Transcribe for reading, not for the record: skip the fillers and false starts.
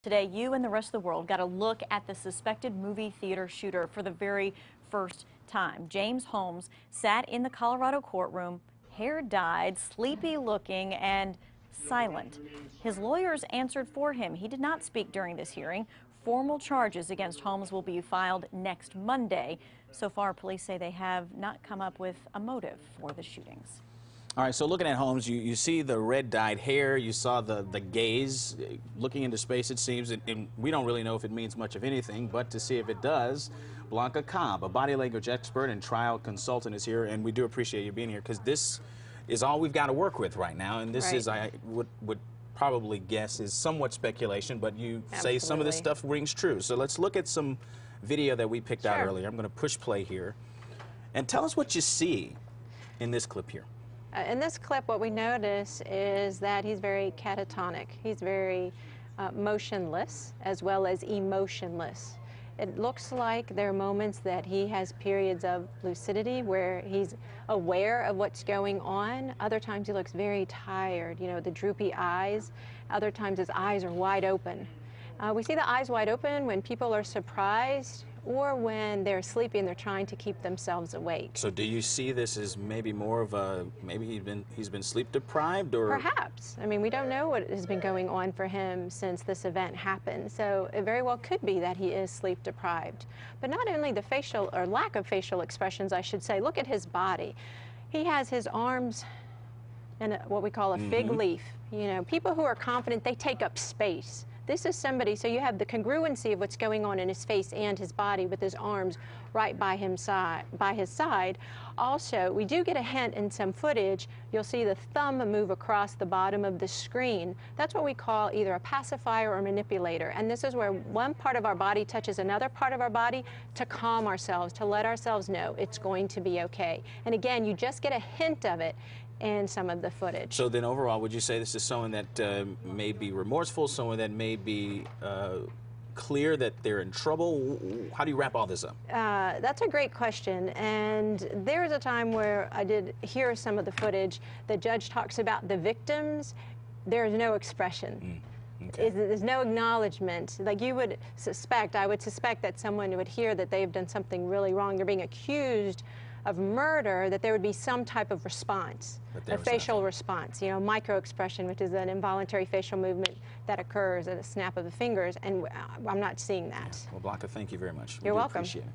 Today, you and the rest of the world got a look at the suspected movie theater shooter for the very first time. James Holmes sat in the Colorado courtroom, hair dyed, sleepy looking, and silent. His lawyers answered for him. He did not speak during this hearing. Formal charges against Holmes will be filed next Monday. So far, police say they have not come up with a motive for the shootings. All right, so looking at Holmes, you see the red-dyed hair, you saw the gaze, looking into space, it seems, and we don't really know if it means much of anything, but to see if it does, Blanca Cobb, a body language expert and trial consultant, is here, and we do appreciate you being here, because this is all we've got to work with right now, and this is, I would probably guess, is somewhat speculation, but you say some of this stuff rings true. So let's look at some video that we picked out earlier. I'm going to push play here, and tell us what you see in this clip here. In this clip, what we notice is that he's very catatonic. He's very motionless as well as emotionless. It looks like there are moments that he has periods of lucidity where he's aware of what's going on. Other times he looks very tired, you know, the droopy eyes. Other times his eyes are wide open. We see the eyes wide open when people are surprised or when they're sleepy and they're trying to keep themselves awake. So do you see this as maybe more of a, maybe he's been sleep deprived, or? Perhaps. I mean, we don't know what has been going on for him since this event happened. So it very well could be that he is sleep deprived. But not only the facial, or lack of facial expressions, I should say, look at his body. He has his arms in what we call a fig leaf. You know, people who are confident, they take up space. This is somebody, so you have the congruency of what's going on in his face and his body with his arms right by his side. Also, we do get a hint in some footage. You'll see the thumb move across the bottom of the screen. That's what we call either a pacifier or manipulator. And this is where one part of our body touches another part of our body to calm ourselves, to let ourselves know it's going to be okay. And again, you just get a hint of it in some of the footage. So then overall, would you say this is someone that may be remorseful, someone that may be clear that they're in trouble? How do you wrap all this up? That's a great question, and there was a time where I did hear some of the footage. The judge talks about the victims. There's no expression. Okay. There's no acknowledgement. Like you would suspect, I would suspect that someone would hear that they've done something really wrong. They're being accused of murder, that there would be some type of response, a facial response, you know, micro-expression, which is an involuntary facial movement that occurs at a snap of the fingers, and I'm not seeing that. Yeah. Well, Blanca, thank you very much. You're welcome. Appreciate it.